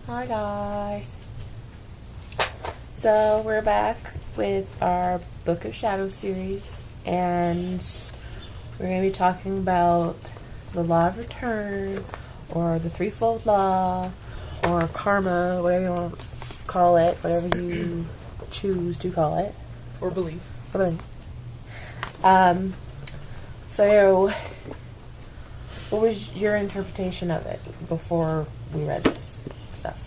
Hi guys. So we're back with our Book of Shadows series, and we're going to be talking about the Law of Return, or the Threefold Law, or Karma, whatever you want to call it, whatever you choose to call it. Or believe. So, what was your interpretation of it before we read this stuff?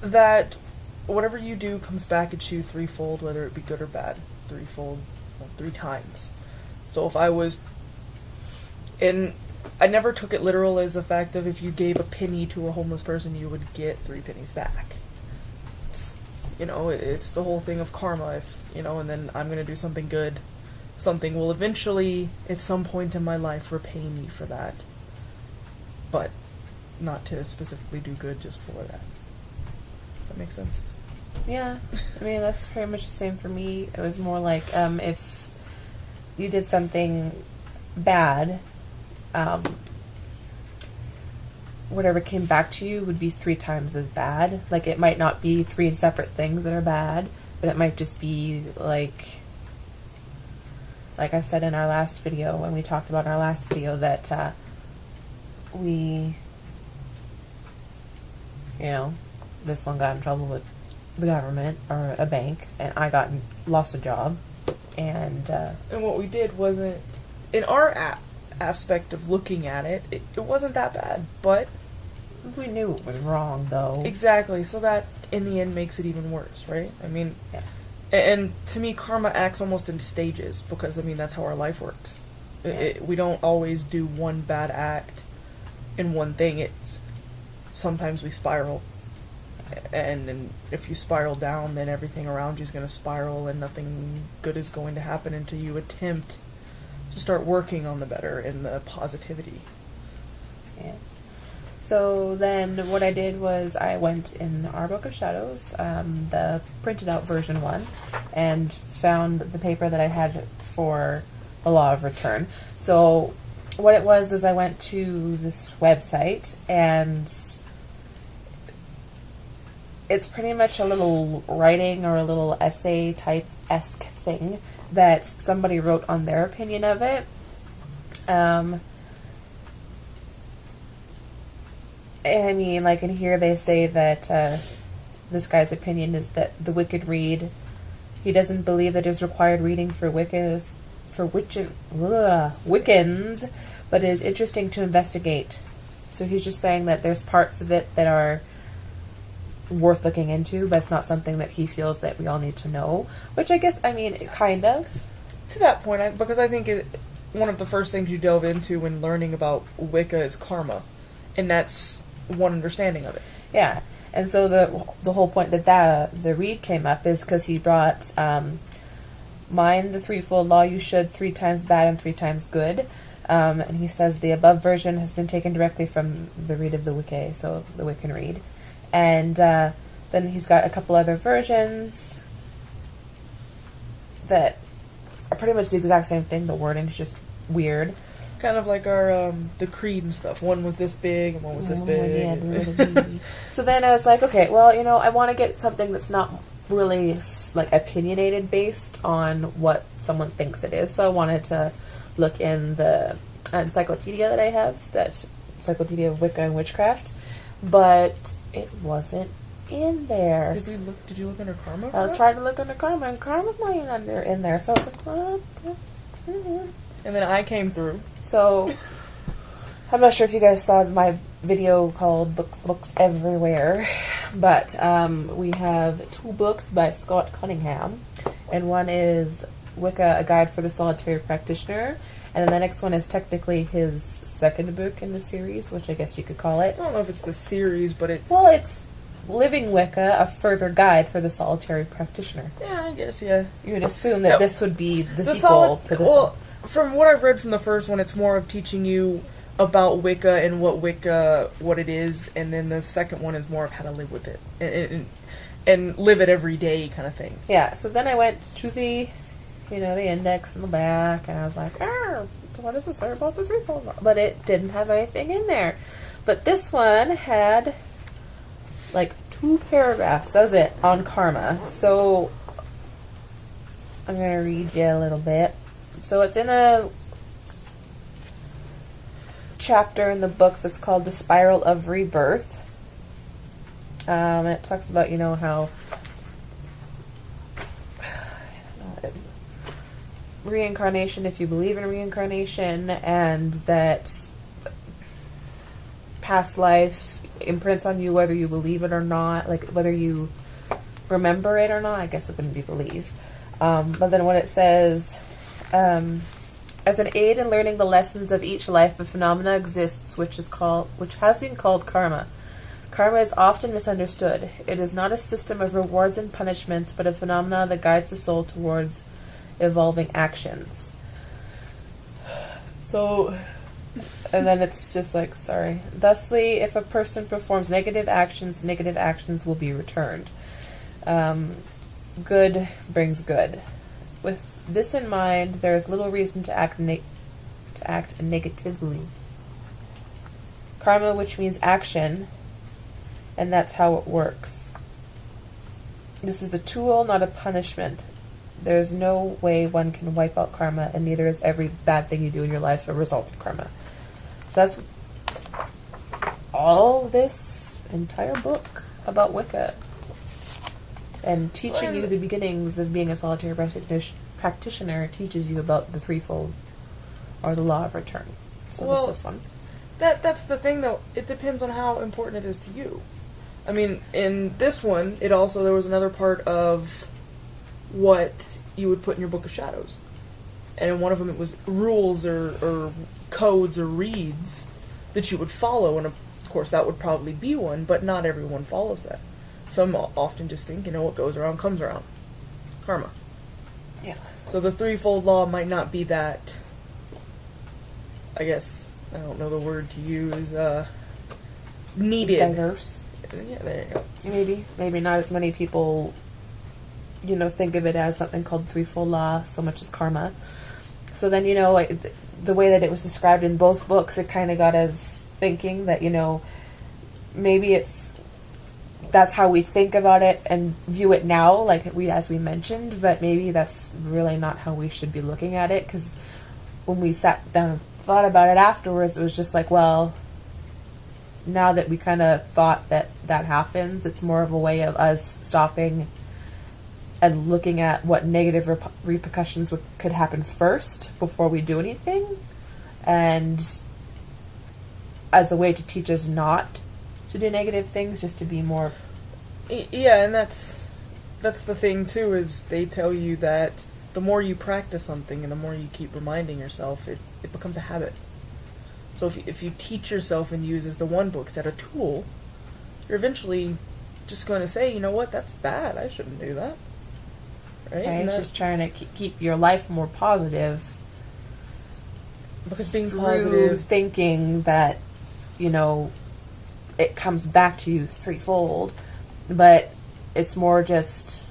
That whatever you do comes back at you threefold, whether it be good or bad. Threefold, well, 3 times. So if I was... And I never took it literal as the fact of if you gave a penny to a homeless person, you would get 3 pennies back. It's the whole thing of karma, and then I'm going to do something good. Something will eventually, at some point in my life, repay me for that. But not to specifically do good just for that. Does that make sense? Yeah, I mean, that's pretty much the same for me. It was more like, if you did something bad, whatever came back to you would be 3 times as bad. Like, it might not be 3 separate things that are bad, but it might just be, like I said in our last video, when we talked about in our last video, that, this one got in trouble with the government, or a bank, and I lost a job, and what we did wasn't, in our aspect of looking at it, it wasn't that bad, but... we knew it was wrong, though. Exactly, so that, in the end, makes it even worse, right? I mean, yeah. And to me, karma acts almost in stages, because, that's how our life works. Yeah. We don't always do one bad act in one thing. Sometimes we spiral, and if you spiral down, then everything around you is going to spiral, and nothing good is going to happen until you attempt to start working on the better and the positivity. Yeah. So then what I did was I went in our Book of Shadows, the printed out version one, and found the paper that I had for the Law of Return. So what it was is I went to this website, and it's pretty much a little writing or a little essay type-esque thing that somebody wrote on their opinion of it. In here they say that this guy's opinion is that the wicked read. He doesn't believe that it is required reading for Wiccans, but it is interesting to investigate. So he's just saying that there's parts of it that are worth looking into, but it's not something that he feels that we all need to know. Which I guess, kind of. To that point, because I think one of the first things you delve into when learning about Wicca is karma. And that's one understanding of it. Yeah, and so the whole point that the read came up is because he brought Mind the Threefold Law, you should 3 times bad and 3 times good. And he says the above version has been taken directly from the read of the Wicca, so the Wiccan read. And then he's got a couple other versions that are pretty much the exact same thing. The wording's just weird. Kind of like our, the creed and stuff. One was this big, and one was this big. Yeah, so then I was like, okay, well, I want to get something that's not really, opinionated based on what someone thinks it is. So I wanted to look in the encyclopedia that I have, that Encyclopedia of Wicca and Witchcraft, but it wasn't in there. Did you look under karma? I tried to look under karma, and karma's not even in there. So I was like, well, and then I came through. So, I'm not sure if you guys saw my video called Books Everywhere, but we have 2 books by Scott Cunningham, and one is Wicca, A Guide for the Solitary Practitioner, and then the next one is technically his second book in the series, which I guess you could call it. I don't know if it's the series, but it's... Well, it's Living Wicca, A Further Guide for the Solitary Practitioner. Yeah, I guess, yeah. You would assume that this would be the sequel to this one. From what I've read from the first one, it's more of teaching you about Wicca and what it is, and then the second one is more of how to live with it and live it every day kind of thing. Yeah, so then I went to the the index in the back, and I was like, what does it say about the threefold law? But it didn't have anything in there. But this one had like 2 paragraphs, that was it, on karma. So I'm going to read you a little bit. So it's in a chapter in the book that's called The Spiral of Rebirth. It talks about, how reincarnation, if you believe in reincarnation, and that past life imprints on you whether you believe it or not, like whether you remember it or not. I guess it wouldn't be believe. But then when it says, as an aid in learning the lessons of each life, a phenomena exists which has been called karma. Karma is often misunderstood. It is not a system of rewards and punishments, but a phenomena that guides the soul towards evolving actions. So, and then it's just like, sorry. Thusly, if a person performs negative actions will be returned. Good brings good. With this in mind, there is little reason to act negatively. Karma, which means action, and that's how it works. This is a tool, not a punishment. There's no way one can wipe out karma, and neither is every bad thing you do in your life a result of karma. So that's all this entire book about Wicca. And teaching you the beginnings of being a solitary practitioner teaches you about the threefold, or the law of return. So that's this one. That's the thing, though. It depends on how important it is to you. I mean, in this one, there was another part of what you would put in your Book of Shadows. And in one of them it was rules or codes or reads that you would follow, and of course that would probably be one, but not everyone follows that. Some often just think, what goes around comes around. Karma. Yeah. So the threefold law might not be that, I guess, I don't know the word to use, needed. Diverse. Yeah, there you go. Maybe not as many people, think of it as something called threefold law so much as karma. So then, the way that it was described in both books, it kind of got us thinking that, maybe that's how we think about it and view it now, as we mentioned, but maybe that's really not how we should be looking at it, because when we sat down and thought about it afterwards, it was just like, well, now that we kind of thought that happens, it's more of a way of us stopping and looking at what negative repercussions could happen first before we do anything, and as a way to teach us not to do negative things, just to be more... Yeah, and that's the thing, too, is they tell you that the more you practice something and the more you keep reminding yourself, it becomes a habit. So if you teach yourself and use as the one book as a tool, you're eventually just going to say, that's bad, I shouldn't do that. Right? And it's just trying to keep your life more positive. Because being through positive... thinking that, it comes back to you threefold, but it's more just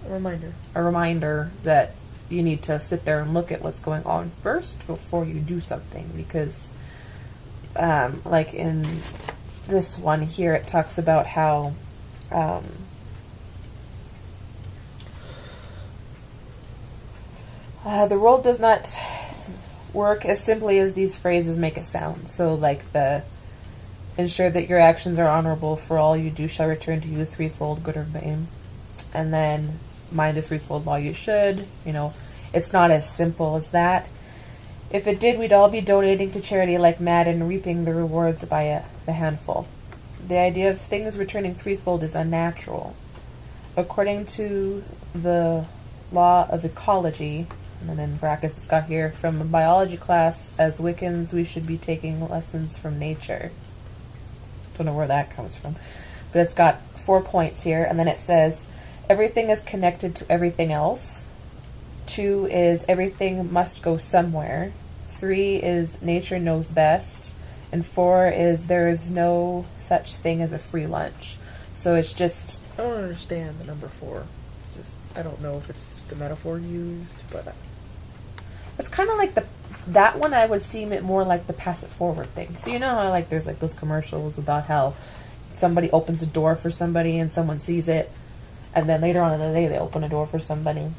a reminder that you need to sit there and look at what's going on first before you do something, because like in this one here, it talks about how the world does not work as simply as these phrases make it sound. So ensure that your actions are honorable, for all you do shall return to you threefold, good or bad. And then mind the threefold law you should. It's not as simple as that. If it did, we'd all be donating to charity like mad and reaping the rewards by the handful. The idea of things returning threefold is unnatural. According to the law of ecology, and then in brackets it's got here, from a biology class, as Wiccans we should be taking lessons from nature. Don't know where that comes from, but it's got 4 points here, and then it says everything is connected to everything else. 2 is everything must go somewhere. 3 is nature knows best, and 4 is there is no such thing as a free lunch. So it's just, I don't understand the number 4. I don't know if it's just the metaphor used, but it's kind of like that one I would seem it more like the pass it forward thing. So you know how like there's like those commercials about how somebody opens a door for somebody and someone sees it, and then later on in the day they open a door for somebody,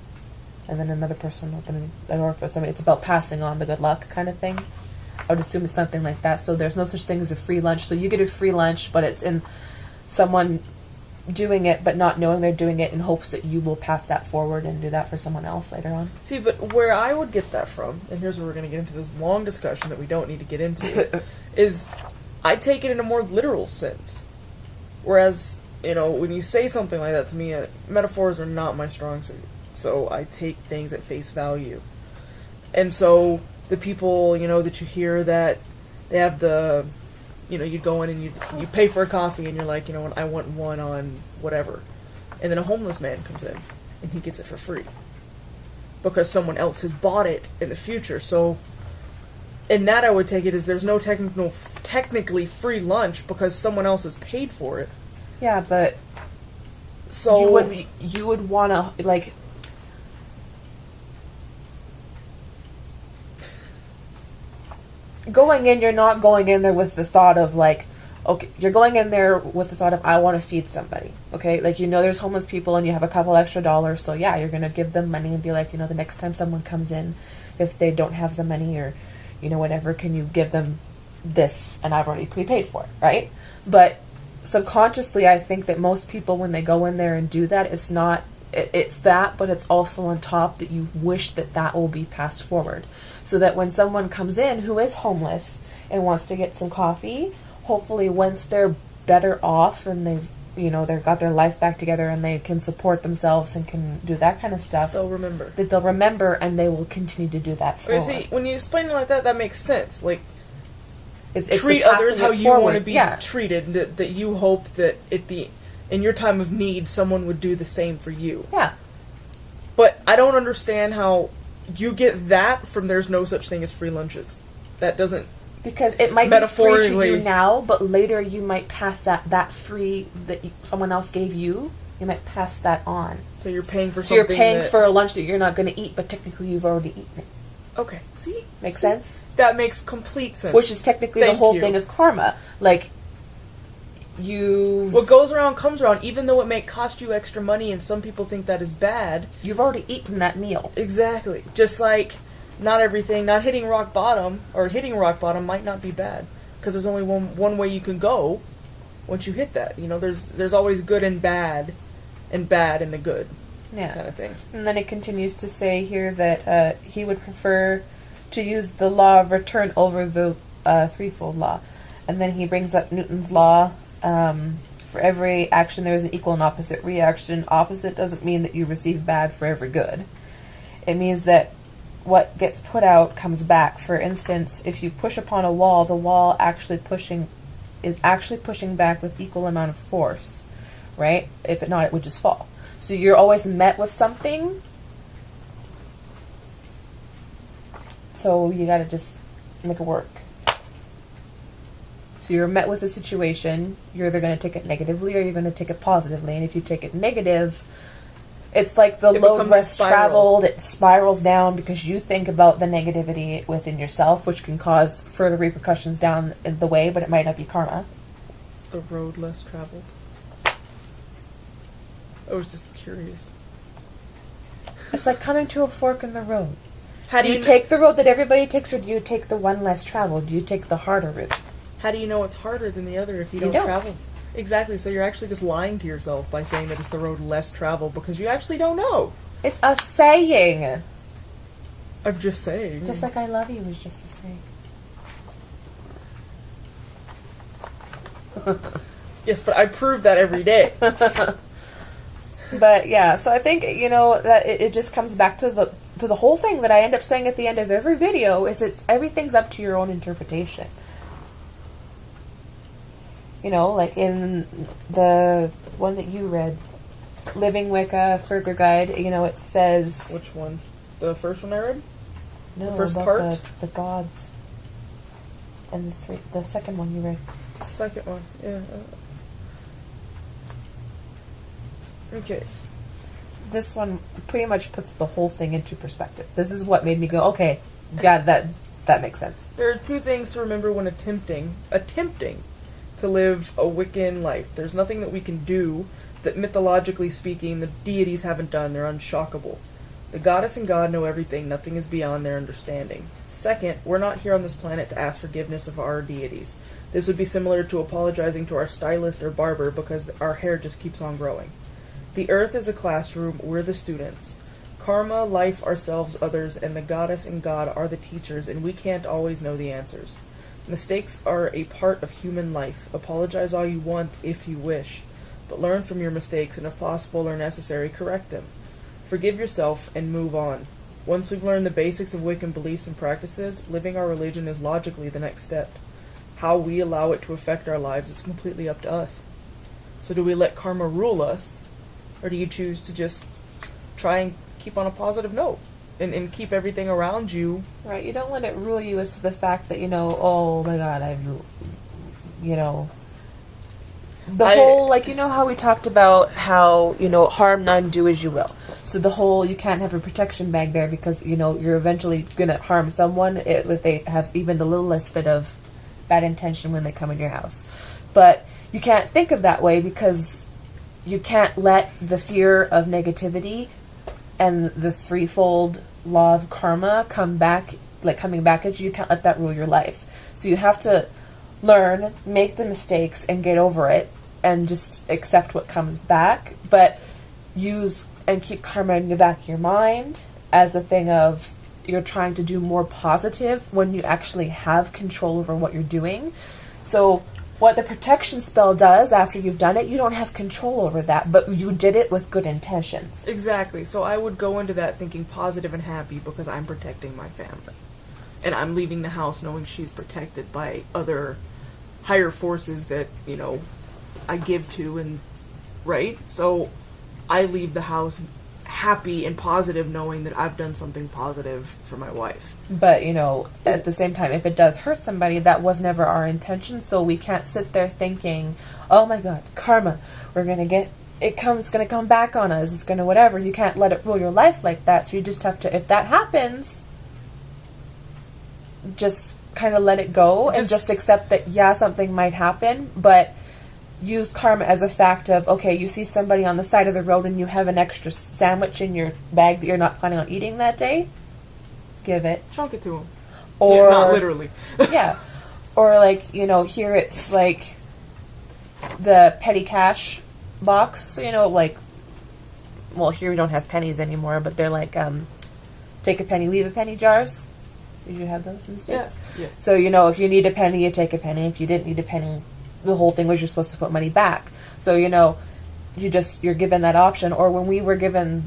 and then another person opening a door for somebody. It's about passing on the good luck kind of thing. I would assume it's something like that. So there's no such thing as a free lunch. So you get a free lunch, but it's in someone doing it but not knowing they're doing it in hopes that you will pass that forward and do that for someone else later on. See, but where I would get that from, and here's where we're going to get into this long discussion that we don't need to get into, is I take it in a more literal sense. Whereas, you know, when you say something like that to me, metaphors are not my strong suit. So I take things at face value. And so the people, you know, that you hear that they have the, you know, you go in and you pay for a coffee and you're like, you know, I want one on whatever. And then a homeless man comes in and he gets it for free. Because someone else has bought it in the future. So in that I would take it as there's no technically free lunch because someone else has paid for it. Yeah, but so you would want to like going in, you're not going in there with the thought of like, okay, you're going in there with the thought of I want to feed somebody, okay? Like, you know, there's homeless people and you have a couple extra dollars, so yeah, you're going to give them money and be like, you know, the next time someone comes in, if they don't have the money or, you know, whatever, can you give them this? And I've already prepaid for it, right? But subconsciously, I think that most people, when they go in there and do that, it's not, it's that, but it's also on top that you wish that that will be passed forward. So that when someone comes in who is homeless and wants to get some coffee, hopefully once they're better off and they've, you know, they've got their life back together and they can support themselves and can do that kind of stuff, they'll remember. That they'll remember and they will continue to do that forward. See, when you explain it like that, that makes sense. Like, it's treat others how you want to be yeah. treated. That you hope that in your time of need, someone would do the same for you. Yeah. But I don't understand how you get that from there's no such thing as free lunches. That doesn't... Because it might be free to you now, but later you might pass that free that someone else gave you, you might pass that on. So you're paying for something. So you're paying for a lunch that you're not going to eat, but technically you've already eaten it. Okay. See? Makes sense? That makes complete sense. Which is technically the whole thing of karma. Like, what goes around comes around, even though it may cost you extra money and some people think that is bad. You've already eaten that meal. Exactly. Just like not hitting rock bottom might not be bad. Because there's only one way you can go once you hit that. You know, there's always good and bad in the good. Yeah. Kind of thing. And then it continues to say here that he would prefer to use the law of return over the threefold law. And then he brings up Newton's law. For every action there is an equal and opposite reaction. Opposite doesn't mean that you receive bad for every good. It means that what gets put out comes back. For instance, if you push upon a wall, the wall is actually pushing back with equal amount of force, right? If not, it would just fall. So you're always met with something. So you gotta just make it work. So you're met with a situation, you're either going to take it negatively or you're going to take it positively. And if you take it negative, it's like the load less traveled, it spirals down because you think about the negativity within yourself, which can cause further repercussions down in the way, but it might not be karma. The road less traveled. I was just curious. It's like coming to a fork in the road. How do you take the road that everybody takes, or do you take the one less traveled? Do you take the harder route? How do you know it's harder than the other if you don't travel? Exactly, so you're actually just lying to yourself by saying that it's the road less traveled because you actually don't know. It's a saying. I'm just saying. Just like I love you was just a saying. Yes, but I prove that every day. But yeah, so I think, you know, that it just comes back to the whole thing that I end up saying at the end of every video is everything's up to your own interpretation. You know, like in the one that you read, Living Wicca Further Guide, you know, it says... Which one? The first one I read? No, the first about part? The gods. And the second one you read. The second one, yeah. Okay. This one pretty much puts the whole thing into perspective. This is what made me go, okay, God, that makes sense. There are two things to remember when attempting to live a Wiccan life. There's nothing that we can do that, mythologically speaking, the deities haven't done. They're unshockable. The goddess and god know everything. Nothing is beyond their understanding. Second, we're not here on this planet to ask forgiveness of our deities. This would be similar to apologizing to our stylist or barber because our hair just keeps on growing. The earth is a classroom. We're the students. Karma, life, ourselves, others, and the goddess and god are the teachers, and we can't always know the answers. Mistakes are a part of human life. Apologize all you want if you wish, but learn from your mistakes and if possible or necessary, correct them. Forgive yourself and move on. Once we've learned the basics of Wiccan beliefs and practices, living our religion is logically the next step. How we allow it to affect our lives is completely up to us. So do we let karma rule us, or do you choose to just try and keep on a positive note and keep everything around you? Right, you don't let it rule you as to the fact that, oh my god, whole, like, how we talked about how, harm none, do as you will. So the whole, you can't have a protection bag there because, you're eventually going to harm someone if they have even the littlest bit of bad intention when they come in your house. But you can't think of that way because you can't let the fear of negativity and the threefold law of karma coming back at you. You can't let that rule your life. So you have to learn, make the mistakes, and get over it, and just accept what comes back. But use and keep karma in the back of your mind as a thing of you're trying to do more positive when you actually have control over what you're doing. So what the protection spell does after you've done it, you don't have control over that, but you did it with good intentions. Exactly. So I would go into that thinking positive and happy because I'm protecting my family. And I'm leaving the house knowing she's protected by other higher forces that, I give to, and right? So I leave the house happy and positive knowing that I've done something positive for my wife. But, at the same time, if it does hurt somebody, that was never our intention, so we can't sit there thinking, oh my god, karma, going to come back on us, it's going to whatever. You can't let it rule your life like that, so you just have to, if that happens, just kind of let it go and just accept that, yeah, something might happen, but use karma as a fact of, okay, you see somebody on the side of the road and you have an extra sandwich in your bag that you're not planning on eating that day, give it. Chunk it to them. Or, yeah, not literally. Yeah. Or, here it's, the petty cash box. So, here we don't have pennies anymore, but they're take a penny, leave a penny jars. Did you have those in the States? Yeah. So, if you need a penny, you take a penny. If you didn't need a penny, the whole thing was you're supposed to put money back. So, you're given that option. Or when we were given,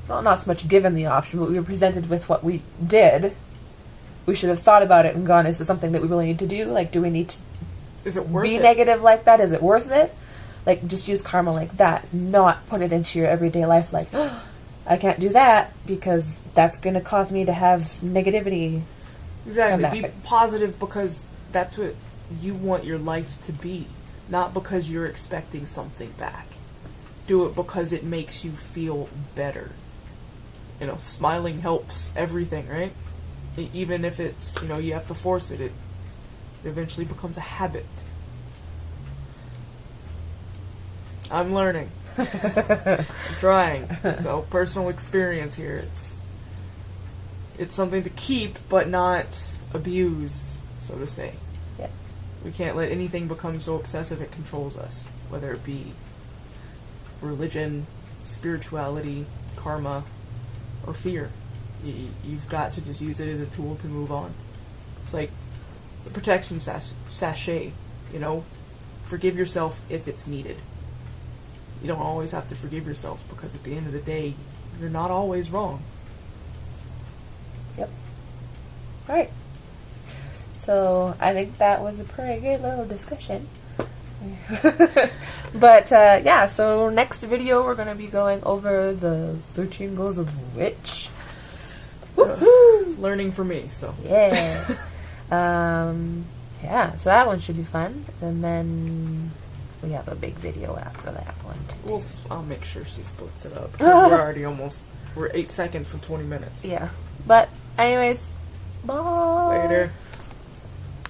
well, not so much given the option, but we were presented with what we did, we should have thought about it and gone, is this something that we really need to do? Do we need to is it worth be it? negative like that? Is it worth it? Just use karma like that, not put it into your everyday life oh, I can't do that because that's going to cause me to have negativity. Exactly. Be positive because that's what you want your life to be, not because you're expecting something back. Do it because it makes you feel better. Smiling helps everything, right? Even if it's, you have to force it, it eventually becomes a habit. I'm learning. I'm trying. So, personal experience here. It's something to keep, but not abuse, so to say. Yeah. We can't let anything become so obsessive it controls us, whether it be religion, spirituality, karma, or fear. You've got to just use it as a tool to move on. It's like the protection sachet, forgive yourself if it's needed. You don't always have to forgive yourself because at the end of the day, you're not always wrong. Yep. All right. So I think that was a pretty good little discussion. But so next video we're going to be going over the 13 Goals of Witch. It's learning for me, so. Yeah. So that one should be fun. And then we have a big video after that one. I'll make sure she splits it up. Because we're 8 seconds from 20 minutes. Yeah. But anyways, Bye. Later.